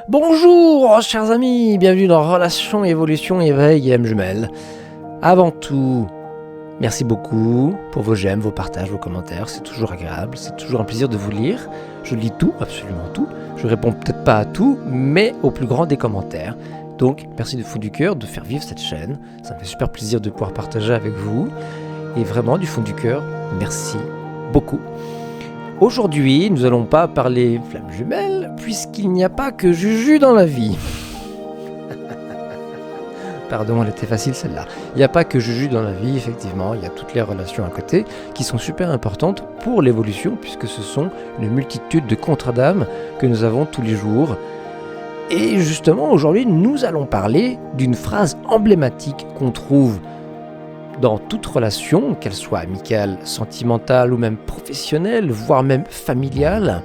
Bonjour, chers amis, bienvenue dans Relations, Évolution, Éveil et âme jumelle. Avant tout, merci beaucoup pour vos j'aime, vos partages, vos commentaires, c'est toujours agréable, c'est toujours un plaisir de vous lire. Je lis tout, absolument tout, je réponds peut-être pas à tout, mais au plus grand des commentaires. Donc, merci du fond du cœur de faire vivre cette chaîne, ça me fait super plaisir de pouvoir partager avec vous. Et vraiment, du fond du cœur, merci beaucoup. Aujourd'hui, nous n'allons pas parler flammes jumelles, puisqu'il n'y a pas que Juju dans la vie. Pardon, elle était facile celle-là. Il n'y a pas que Juju dans la vie, effectivement, il y a toutes les relations à côté qui sont super importantes pour l'évolution, puisque ce sont une multitude de contrats d'âme que nous avons tous les jours. Et justement, aujourd'hui, nous allons parler d'une phrase emblématique qu'on trouve dans toute relation, qu'elle soit amicale, sentimentale ou même professionnelle, voire même familiale,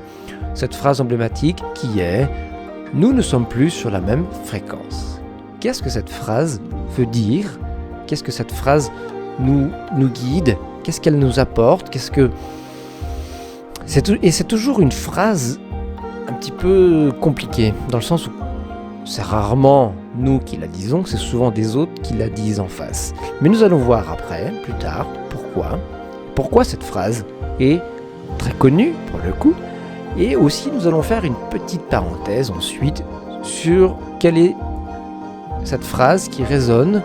cette phrase emblématique qui est « Nous ne sommes plus sur la même fréquence ». Qu'est-ce que cette phrase veut dire? Qu'est-ce que cette phrase nous guide? Qu'est-ce qu'elle nous apporte? C'est toujours une phrase un petit peu compliquée, dans le sens où c'est rarement nous qui la disons, c'est souvent des autres qui la disent en face. Mais nous allons voir après, plus tard, pourquoi cette phrase est très connue pour le coup. Et aussi nous allons faire une petite parenthèse ensuite sur quelle est cette phrase qui résonne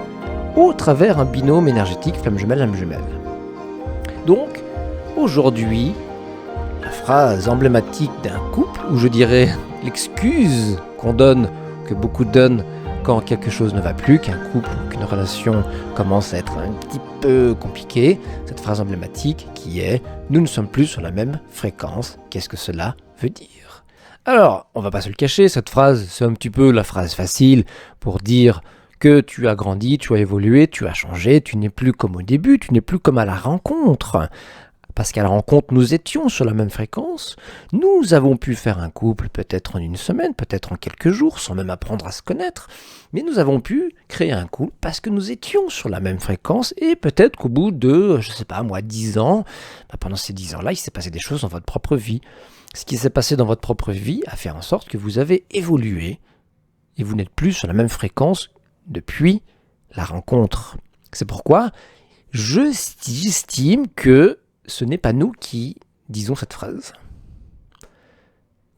au travers un binôme énergétique flamme jumelle, âme jumelle. Donc aujourd'hui, la phrase emblématique d'un couple, ou je dirais l'excuse qu'on donne, que beaucoup donnent quand quelque chose ne va plus, qu'un couple ou qu'une relation commence à être un petit peu compliquée, cette phrase emblématique qui est « Nous ne sommes plus sur la même fréquence ». Qu'est-ce que cela veut dire? Alors, on va pas se le cacher, cette phrase, c'est un petit peu la phrase facile pour dire que tu as grandi, tu as évolué, tu as changé, tu n'es plus comme au début, tu n'es plus comme à la rencontre. Parce qu'à la rencontre, nous étions sur la même fréquence, nous avons pu faire un couple peut-être en une semaine, peut-être en quelques jours, sans même apprendre à se connaître, mais nous avons pu créer un couple parce que nous étions sur la même fréquence et peut-être qu'au bout de, 10 ans, pendant ces 10 ans-là, il s'est passé des choses dans votre propre vie. Ce qui s'est passé dans votre propre vie a fait en sorte que vous avez évolué et vous n'êtes plus sur la même fréquence depuis la rencontre. C'est pourquoi j'estime que ce n'est pas nous qui disons cette phrase.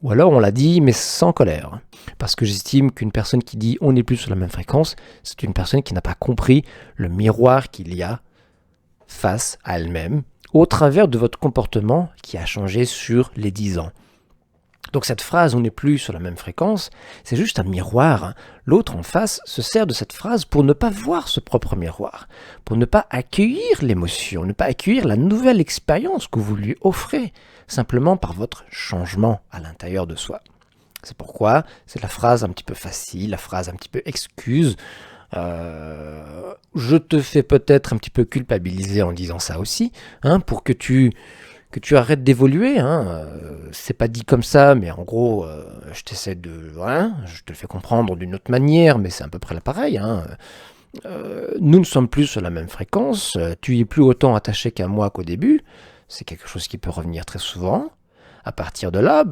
Ou alors on l'a dit, mais sans colère. Parce que j'estime qu'une personne qui dit « on n'est plus sur la même fréquence », c'est une personne qui n'a pas compris le miroir qu'il y a face à elle-même, au travers de votre comportement qui a changé sur les 10 ans. Donc cette phrase « on n'est plus sur la même fréquence », c'est juste un miroir. L'autre en face se sert de cette phrase pour ne pas voir ce propre miroir, pour ne pas accueillir l'émotion, ne pas accueillir la nouvelle expérience que vous lui offrez, simplement par votre changement à l'intérieur de soi. C'est pourquoi c'est la phrase un petit peu facile, la phrase un petit peu excuse. Je te fais peut-être un petit peu culpabiliser en disant ça aussi, pour que tu arrêtes d'évoluer, c'est pas dit comme ça, mais en gros, je t'essaie de, je te le fais comprendre d'une autre manière, mais c'est à peu près pareil. Nous ne sommes plus sur la même fréquence, tu y es plus autant attaché qu'à moi qu'au début, c'est quelque chose qui peut revenir très souvent. À partir de là,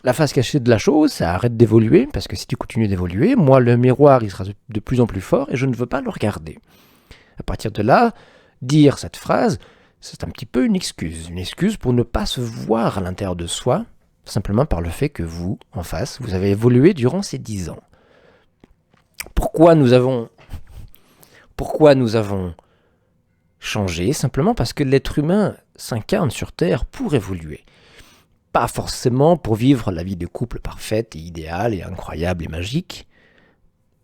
la face cachée de la chose, ça arrête d'évoluer, parce que si tu continues d'évoluer, moi, le miroir, il sera de plus en plus fort, et je ne veux pas le regarder. À partir de là, dire cette phrase, c'est un petit peu une excuse pour ne pas se voir à l'intérieur de soi, simplement par le fait que vous, en face, vous avez évolué durant ces 10 ans. Pourquoi nous avons changé? Simplement parce que l'être humain s'incarne sur Terre pour évoluer. Pas forcément pour vivre la vie de couple parfaite et idéale et incroyable et magique,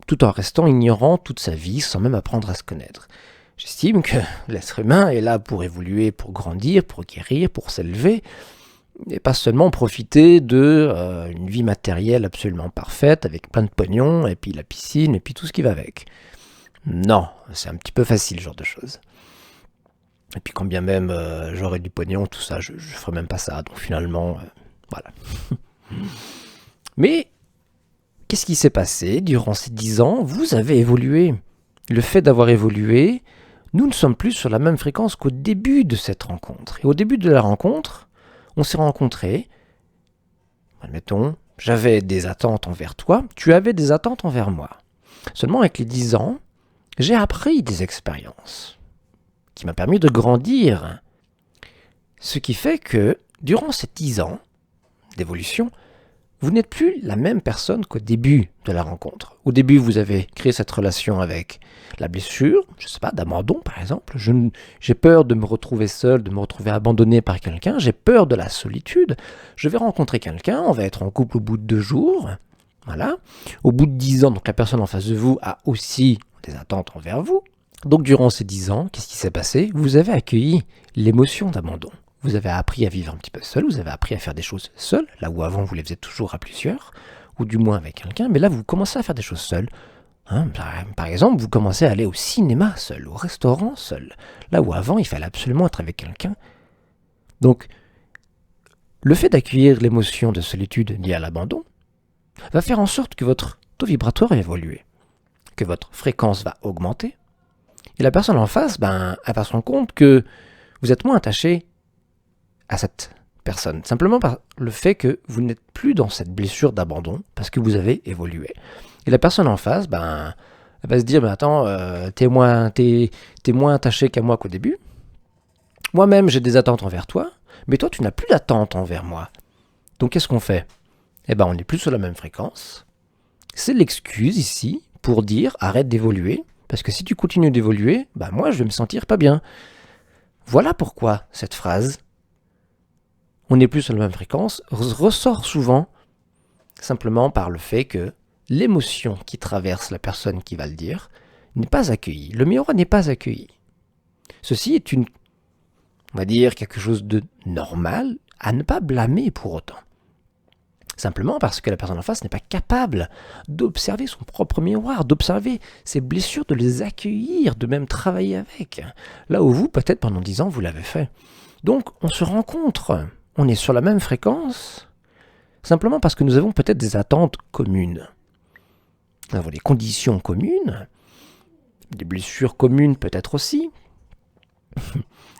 tout en restant ignorant toute sa vie sans même apprendre à se connaître. J'estime que l'être humain est là pour évoluer, pour grandir, pour guérir, pour s'élever, et pas seulement profiter d'une vie matérielle absolument parfaite, avec plein de pognon, et puis la piscine, et puis tout ce qui va avec. Non, c'est un petit peu facile, ce genre de choses. Et puis quand bien même j'aurais du pognon, tout ça, je ne ferais même pas ça, donc finalement, voilà. Mais, qu'est-ce qui s'est passé durant ces 10 ans? Vous avez évolué. Le fait d'avoir évolué, nous ne sommes plus sur la même fréquence qu'au début de cette rencontre. Et au début de la rencontre, on s'est rencontrés, admettons, j'avais des attentes envers toi, tu avais des attentes envers moi. Seulement avec les 10 ans, j'ai appris des expériences qui m'ont permis de grandir. Ce qui fait que, durant ces 10 ans d'évolution, vous n'êtes plus la même personne qu'au début de la rencontre. Au début, vous avez créé cette relation avec la blessure, je ne sais pas, d'abandon par exemple. J'ai peur de me retrouver seul, de me retrouver abandonné par quelqu'un. J'ai peur de la solitude. Je vais rencontrer quelqu'un, on va être en couple au bout de 2 jours. Voilà. Au bout de 10 ans, donc la personne en face de vous a aussi des attentes envers vous. Donc durant ces 10 ans, qu'est-ce qui s'est passé? Vous avez accueilli l'émotion d'abandon. Vous avez appris à vivre un petit peu seul, vous avez appris à faire des choses seul, là où avant vous les faisiez toujours à plusieurs, ou du moins avec quelqu'un, mais là vous commencez à faire des choses seul. Par exemple, vous commencez à aller au cinéma seul, au restaurant seul, là où avant il fallait absolument être avec quelqu'un. Donc, le fait d'accueillir l'émotion de solitude liée à l'abandon va faire en sorte que votre taux vibratoire va évoluer, que votre fréquence va augmenter, et la personne en face, elle va se rendre compte que vous êtes moins attaché à cette personne, simplement par le fait que vous n'êtes plus dans cette blessure d'abandon, parce que vous avez évolué. Et la personne en face, elle va se dire, attends, t'es moins attaché qu'à moi qu'au début. Moi-même, j'ai des attentes envers toi, mais toi, tu n'as plus d'attentes envers moi. Donc, qu'est-ce qu'on fait? On n'est plus sur la même fréquence. C'est l'excuse ici pour dire, arrête d'évoluer, parce que si tu continues d'évoluer, moi, je vais me sentir pas bien. Voilà pourquoi cette phrase, on n'est plus sur la même fréquence, ressort souvent simplement par le fait que l'émotion qui traverse la personne qui va le dire n'est pas accueillie. Le miroir n'est pas accueilli. Ceci est on va dire, quelque chose de normal à ne pas blâmer pour autant. Simplement parce que la personne en face n'est pas capable d'observer son propre miroir, d'observer ses blessures, de les accueillir, de même travailler avec. Là où vous, peut-être pendant 10 ans, vous l'avez fait. Donc, on se rencontre. On est sur la même fréquence, simplement parce que nous avons peut-être des attentes communes. Nous avons des conditions communes, des blessures communes peut-être aussi.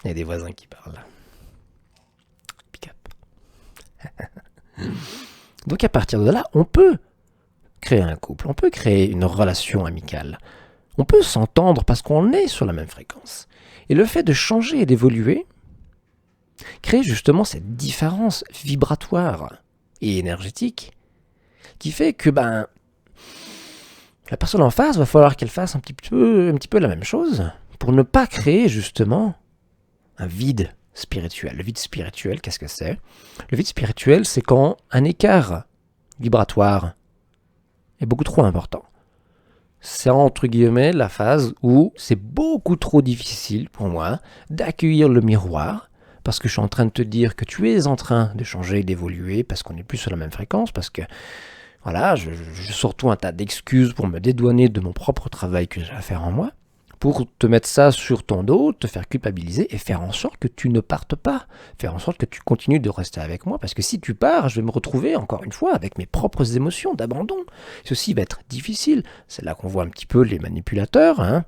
Il y a des voisins qui parlent. Pick up. Donc à partir de là, on peut créer un couple, on peut créer une relation amicale. On peut s'entendre parce qu'on est sur la même fréquence. Et le fait de changer et d'évoluer crée justement cette différence vibratoire et énergétique qui fait que la personne en face va falloir qu'elle fasse un petit peu la même chose pour ne pas créer justement un vide spirituel. Le vide spirituel, qu'est-ce que c'est? Le vide spirituel, c'est quand un écart vibratoire est beaucoup trop important. C'est entre guillemets la phase où c'est beaucoup trop difficile pour moi d'accueillir le miroir parce que je suis en train de te dire que tu es en train de changer, d'évoluer, parce qu'on n'est plus sur la même fréquence, parce que voilà, je sors tout un tas d'excuses pour me dédouaner de mon propre travail que j'ai à faire en moi, pour te mettre ça sur ton dos, te faire culpabiliser et faire en sorte que tu ne partes pas, faire en sorte que tu continues de rester avec moi, parce que si tu pars, je vais me retrouver encore une fois avec mes propres émotions d'abandon. Ceci va être difficile. C'est là qu'on voit un petit peu les manipulateurs,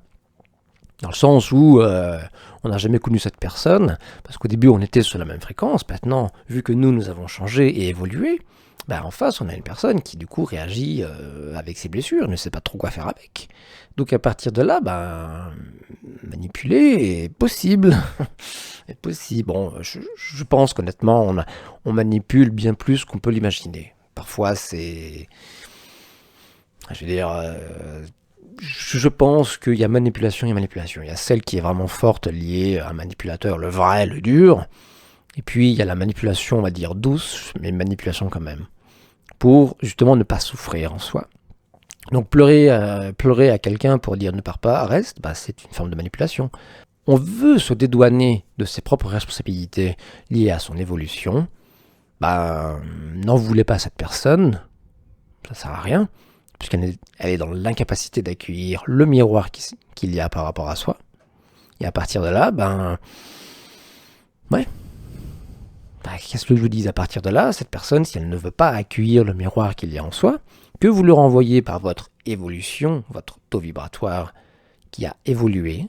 dans le sens où on n'a jamais connu cette personne, parce qu'au début on était sur la même fréquence. Maintenant, vu que nous avons changé et évolué, en face on a une personne qui du coup réagit avec ses blessures, ne sait pas trop quoi faire avec. Donc à partir de là, manipuler est possible. est possible. Bon, je pense qu'honnêtement on manipule bien plus qu'on peut l'imaginer. Parfois c'est... Je veux dire... Je pense qu'il y a manipulation et manipulation. Il y a celle qui est vraiment forte, liée à un manipulateur, le vrai, le dur. Et puis, il y a la manipulation, on va dire, douce, mais manipulation quand même. Pour, justement, ne pas souffrir en soi. Donc, pleurer à quelqu'un pour dire « ne pars pas, reste », c'est une forme de manipulation. On veut se dédouaner de ses propres responsabilités liées à son évolution. N'en voulez pas à cette personne. Ça sert à rien. Puisqu'elle est dans l'incapacité d'accueillir le miroir qu'il y a par rapport à soi. Et à partir de là, qu'est-ce que je vous dis? À partir de là, cette personne, si elle ne veut pas accueillir le miroir qu'il y a en soi, que vous le renvoyez par votre évolution, votre taux vibratoire qui a évolué,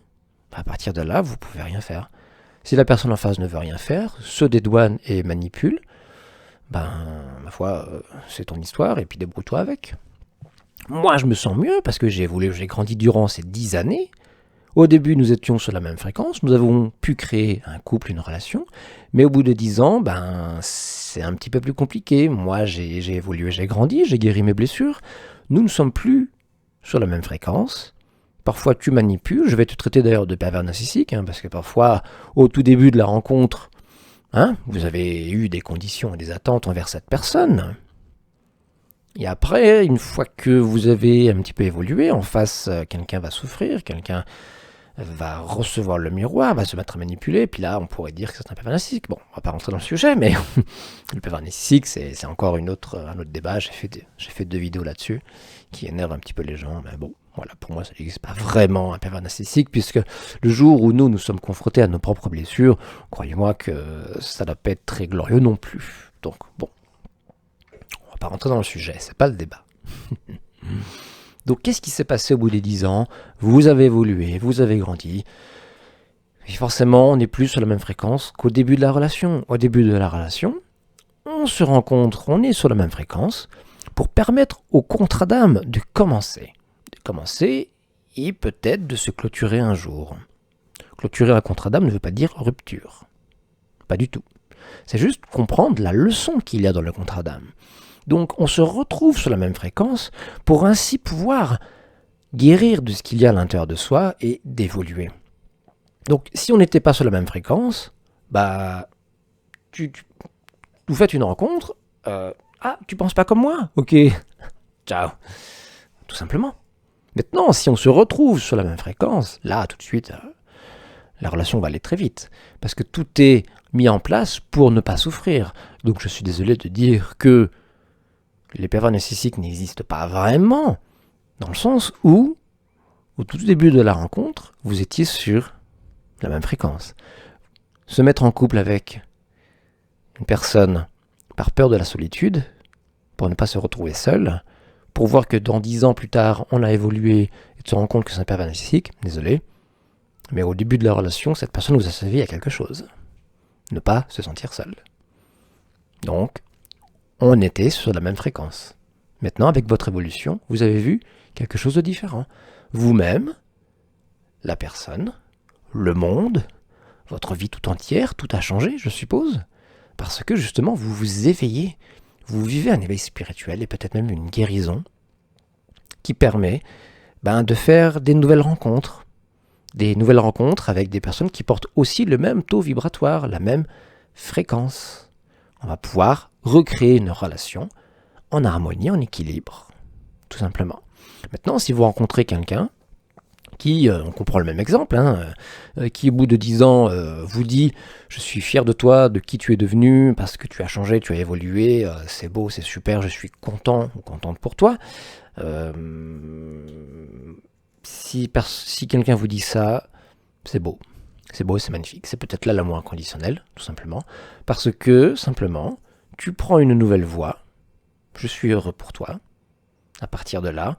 à partir de là, vous ne pouvez rien faire. Si la personne en face ne veut rien faire, se dédouane et manipule, ma foi, c'est ton histoire et puis débrouille-toi avec. Moi, je me sens mieux parce que j'ai grandi durant ces 10 années. Au début, nous étions sur la même fréquence, nous avons pu créer un couple, une relation, mais au bout de 10 ans, c'est un petit peu plus compliqué. Moi, j'ai évolué, j'ai grandi, j'ai guéri mes blessures. Nous ne sommes plus sur la même fréquence. Parfois, tu manipules. Je vais te traiter d'ailleurs de pervers narcissique, parce que parfois, au tout début de la rencontre, vous avez eu des conditions et des attentes envers cette personne. Et après, une fois que vous avez un petit peu évolué, en face, quelqu'un va souffrir, quelqu'un va recevoir le miroir, va se mettre à manipuler, puis là, on pourrait dire que c'est un pervers narcissique. Bon, on va pas rentrer dans le sujet, mais le pervers narcissique, c'est encore un autre débat. J'ai fait 2 vidéos là-dessus qui énervent un petit peu les gens, mais bon, voilà, pour moi, ça n'existe pas vraiment un pervers narcissique, puisque le jour où nous sommes confrontés à nos propres blessures, croyez-moi que ça ne doit pas être très glorieux non plus. Donc, bon, on va pas rentrer dans le sujet, c'est pas le débat. Donc, qu'est-ce qui s'est passé au bout des 10 ans? Vous avez évolué, vous avez grandi. Et forcément, on n'est plus sur la même fréquence qu'au début de la relation. Au début de la relation, on se rencontre, on est sur la même fréquence pour permettre au contrat d'âme de commencer. De commencer et peut-être de se clôturer un jour. Clôturer un contrat d'âme ne veut pas dire rupture. Pas du tout. C'est juste comprendre la leçon qu'il y a dans le contrat d'âme. Donc on se retrouve sur la même fréquence pour ainsi pouvoir guérir de ce qu'il y a à l'intérieur de soi et d'évoluer. Donc si on n'était pas sur la même fréquence, vous faites une rencontre, tu penses pas comme moi? Ok, ciao. Tout simplement. Maintenant, si on se retrouve sur la même fréquence, là tout de suite, la relation va aller très vite. Parce que tout est mis en place pour ne pas souffrir. Donc je suis désolé de dire que les pervers narcissiques n'existent pas vraiment, dans le sens où, au tout début de la rencontre, vous étiez sur la même fréquence. Se mettre en couple avec une personne par peur de la solitude, pour ne pas se retrouver seul, pour voir que dans 10 ans plus tard, on a évolué et de se rendre compte que c'est un pervers narcissique, désolé, mais au début de la relation, cette personne vous a servi à quelque chose. Ne pas se sentir seul. Donc, on était sur la même fréquence. Maintenant, avec votre évolution, vous avez vu quelque chose de différent. Vous-même, la personne, le monde, votre vie tout entière, tout a changé, je suppose. Parce que justement, vous vous éveillez. Vous vivez un éveil spirituel et peut-être même une guérison qui permet de faire des nouvelles rencontres. Des nouvelles rencontres avec des personnes qui portent aussi le même taux vibratoire, la même fréquence. On va pouvoir recréer une relation en harmonie, en équilibre, tout simplement. Maintenant, si vous rencontrez quelqu'un qui, on comprend le même exemple, qui au bout de 10 ans vous dit « Je suis fier de toi, de qui tu es devenu, parce que tu as changé, tu as évolué, c'est beau, c'est super, je suis content ou contente pour toi ». Si quelqu'un vous dit ça, c'est beau, c'est magnifique. C'est peut-être là l'amour inconditionnel, tout simplement. Parce que, simplement, tu prends une nouvelle voie. Je suis heureux pour toi. À partir de là,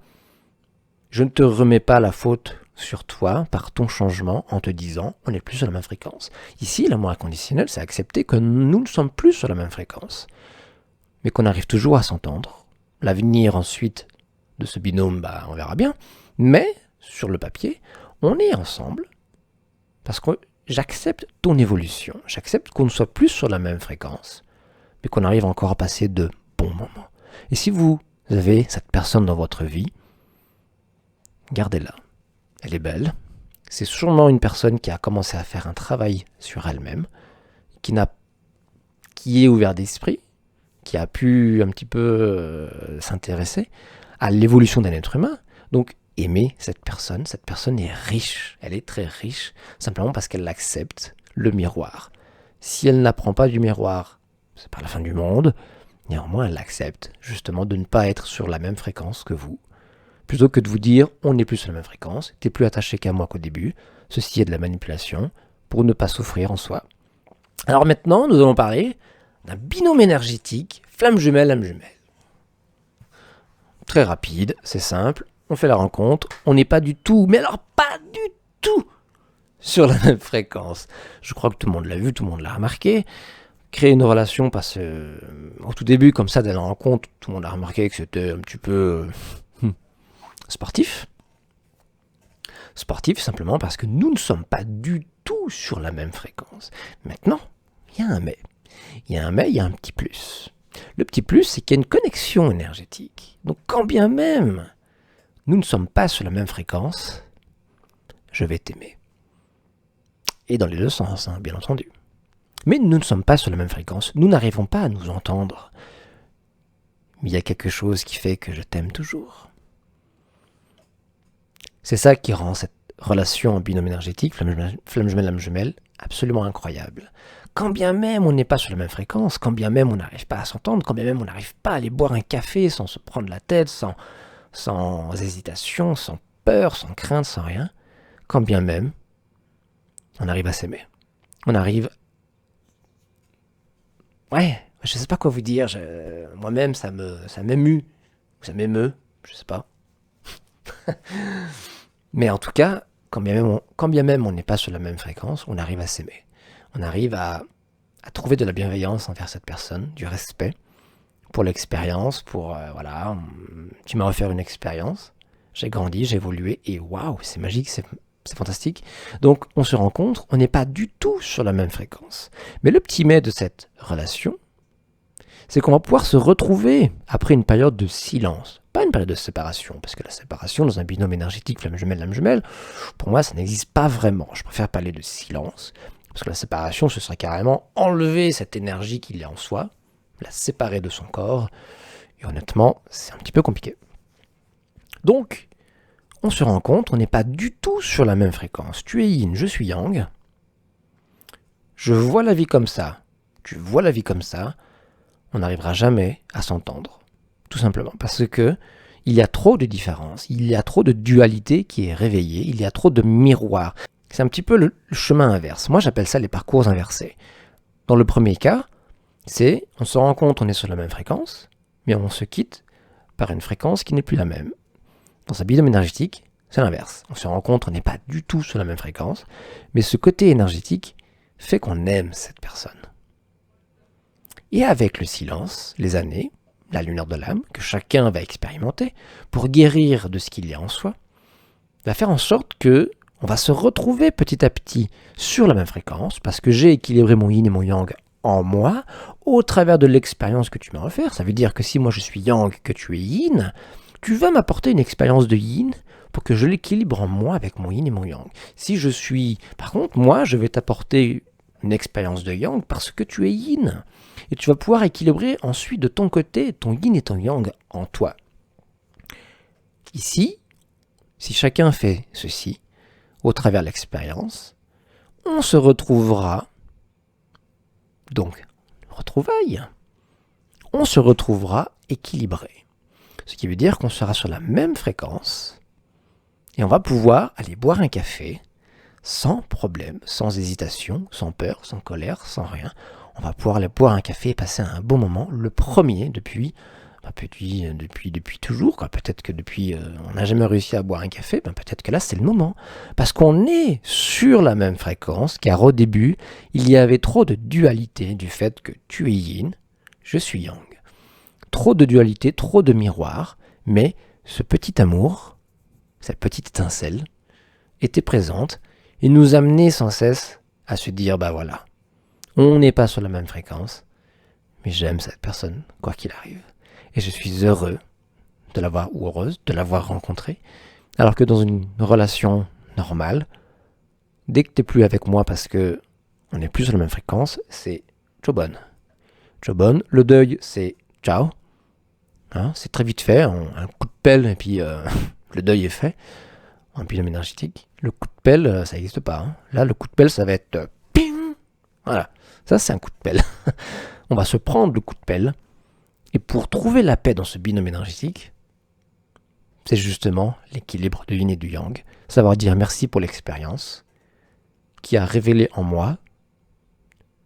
je ne te remets pas la faute sur toi par ton changement en te disant on n'est plus sur la même fréquence. Ici, l'amour inconditionnel, c'est accepter que nous ne sommes plus sur la même fréquence, mais qu'on arrive toujours à s'entendre. L'avenir ensuite de ce binôme, on verra bien. Mais, sur le papier, on est ensemble parce que j'accepte ton évolution. J'accepte qu'on ne soit plus sur la même fréquence, mais qu'on arrive encore à passer de bons moments. Et si vous avez cette personne dans votre vie, gardez-la. Elle est belle. C'est sûrement une personne qui a commencé à faire un travail sur elle-même, qui est ouvert d'esprit, qui a pu un petit peu s'intéresser à l'évolution d'un être humain. Donc, aimer cette personne est riche, elle est très riche, simplement parce qu'elle accepte le miroir. Si elle n'apprend pas du miroir, c'est pas la fin du monde, néanmoins elle accepte justement de ne pas être sur la même fréquence que vous, plutôt que de vous dire on n'est plus sur la même fréquence, t'es plus attaché qu'à moi qu'au début, ceci est de la manipulation, pour ne pas souffrir en soi. Alors maintenant, nous allons parler d'un binôme énergétique, flamme jumelle, âme jumelle. Très rapide, c'est simple, on fait la rencontre, on n'est pas du tout, mais alors pas du tout sur la même fréquence. Je crois que tout le monde l'a vu, tout le monde l'a remarqué. créer une relation parce que au tout début, comme ça, dès la rencontre, tout le monde a remarqué que c'était un petit peu sportif. Sportif simplement parce que nous ne sommes pas du tout sur la même fréquence. Maintenant, il y a un mais. Il y a un mais, il y a un petit plus. Le petit plus, c'est qu'il y a une connexion énergétique. Donc quand bien même nous ne sommes pas sur la même fréquence, je vais t'aimer. Et dans les deux sens, hein, bien entendu. Mais nous ne sommes pas sur la même fréquence, nous n'arrivons pas à nous entendre. Mais il y a quelque chose qui fait que je t'aime toujours. C'est ça qui rend cette relation en binôme énergétique, flamme jumelle, âme jumelle, absolument incroyable. Quand bien même on n'est pas sur la même fréquence, quand bien même on n'arrive pas à s'entendre, quand bien même on n'arrive pas à aller boire un café sans se prendre la tête, sans hésitation, sans peur, sans crainte, sans rien, quand bien même on arrive à s'aimer. On arrive... Ouais, je sais pas quoi vous dire, moi-même ça m'émue, ça m'émeut, je sais pas. Mais en tout cas, quand bien même on n'est pas sur la même fréquence, on arrive à s'aimer. On arrive à trouver de la bienveillance envers cette personne, du respect pour l'expérience, voilà, tu m'as offert une expérience, j'ai grandi, j'ai évolué, et waouh, c'est magique, c'est fantastique. Donc on se rencontre, on n'est pas du tout sur la même fréquence. Mais le petit mais de cette relation, c'est qu'on va pouvoir se retrouver après une période de silence. Pas une période de séparation, parce que la séparation dans un binôme énergétique flamme jumelle, pour moi ça n'existe pas vraiment. Je préfère parler de silence, parce que la séparation ce serait carrément enlever cette énergie qu'il y a en soi, la séparer de son corps, et honnêtement c'est un petit peu compliqué. Donc, on se rend compte, on n'est pas du tout sur la même fréquence. Tu es yin, je suis yang, je vois la vie comme ça, tu vois la vie comme ça, on n'arrivera jamais à s'entendre. Tout simplement parce que il y a trop de différences, il y a trop de dualité qui est réveillée, il y a trop de miroirs. C'est un petit peu le chemin inverse. Moi, j'appelle ça les parcours inversés. Dans le premier cas, c'est on se rend compte, on est sur la même fréquence, mais on se quitte par une fréquence qui n'est plus la même. Dans un binôme énergétique, c'est l'inverse. On se rend compte, on n'est pas du tout sur la même fréquence, mais ce côté énergétique fait qu'on aime cette personne. Et avec le silence, les années, la lumière de l'âme, que chacun va expérimenter, pour guérir de ce qu'il y a en soi, va faire en sorte que on va se retrouver petit à petit sur la même fréquence, parce que j'ai équilibré mon yin et mon yang en moi, au travers de l'expérience que tu m'as offert. Ça veut dire que si moi je suis yang, que tu es yin, tu vas m'apporter une expérience de yin pour que je l'équilibre en moi avec mon yin et mon yang. Si je suis... Par contre, moi, je vais t'apporter une expérience de yang parce que tu es yin. Et tu vas pouvoir équilibrer ensuite de ton côté ton yin et ton yang en toi. Ici, si chacun fait ceci, au travers de l'expérience, on se retrouvera, donc, retrouvailles, on se retrouvera équilibré. Ce qui veut dire qu'on sera sur la même fréquence et on va pouvoir aller boire un café sans problème, sans hésitation, sans peur, sans colère, sans rien. On va pouvoir aller boire un café et passer un bon moment, le premier depuis toujours. Peut-être que depuis, on n'a jamais réussi à boire un café, peut-être que là c'est le moment. Parce qu'on est sur la même fréquence, car au début, il y avait trop de dualité du fait que tu es yin, je suis yang. Trop de dualité, trop de miroirs, mais ce petit amour, cette petite étincelle, était présente et nous amenait sans cesse à se dire, voilà, on n'est pas sur la même fréquence, mais j'aime cette personne, quoi qu'il arrive. Et je suis heureux de l'avoir, ou heureuse de l'avoir rencontrée, alors que dans une relation normale, dès que tu n'es plus avec moi parce que on n'est plus sur la même fréquence, c'est Chobon. Chobon, le deuil, c'est ciao. Hein, c'est très vite fait, un coup de pelle et puis le deuil est fait. En binôme énergétique, le coup de pelle, ça n'existe pas. Hein. Là, le coup de pelle, ça va être ping. Voilà, ça c'est un coup de pelle. On va se prendre le coup de pelle. Et pour trouver la paix dans ce binôme énergétique, c'est justement l'équilibre du yin et du yang. Savoir dire merci pour l'expérience qui a révélé en moi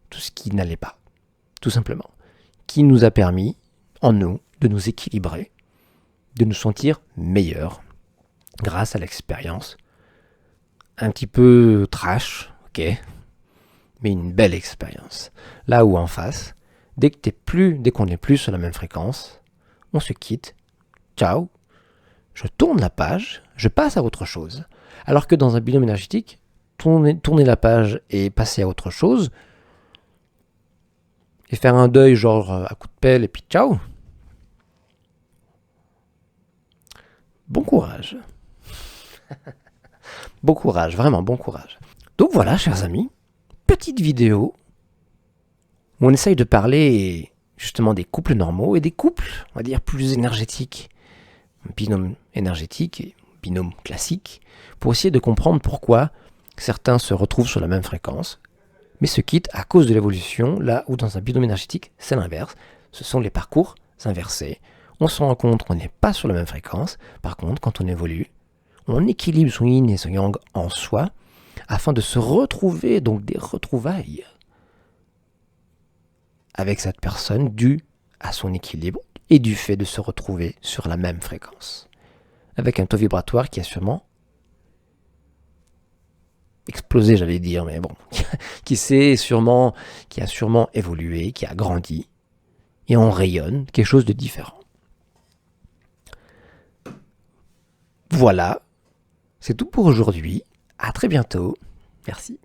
tout ce qui n'allait pas, tout simplement. Qui nous a permis, en nous, de nous équilibrer, de nous sentir meilleurs grâce à l'expérience. Un petit peu trash, ok, mais une belle expérience. Là où en face, dès qu'on n'est plus sur la même fréquence, on se quitte, ciao, je tourne la page, je passe à autre chose. Alors que dans un binôme énergétique, tourner la page et passer à autre chose, et faire un deuil genre à coup de pelle et puis ciao. Bon courage. Bon courage, vraiment bon courage. Donc voilà, chers amis, petite vidéo où on essaye de parler justement des couples normaux et des couples, on va dire, plus énergétiques. Binôme énergétique et binôme classique, pour essayer de comprendre pourquoi certains se retrouvent sur la même fréquence, mais se quittent à cause de l'évolution, là où dans un binôme énergétique, c'est l'inverse. Ce sont les parcours inversés. On se rend compte qu'on n'est pas sur la même fréquence. Par contre, quand on évolue, on équilibre son yin et son yang en soi, afin de se retrouver, donc des retrouvailles, avec cette personne due à son équilibre et du fait de se retrouver sur la même fréquence. Avec un taux vibratoire qui a sûrement explosé, j'allais dire, mais bon, qui a sûrement évolué, qui a grandi, et on rayonne quelque chose de différent. Voilà, c'est tout pour aujourd'hui. À très bientôt. Merci.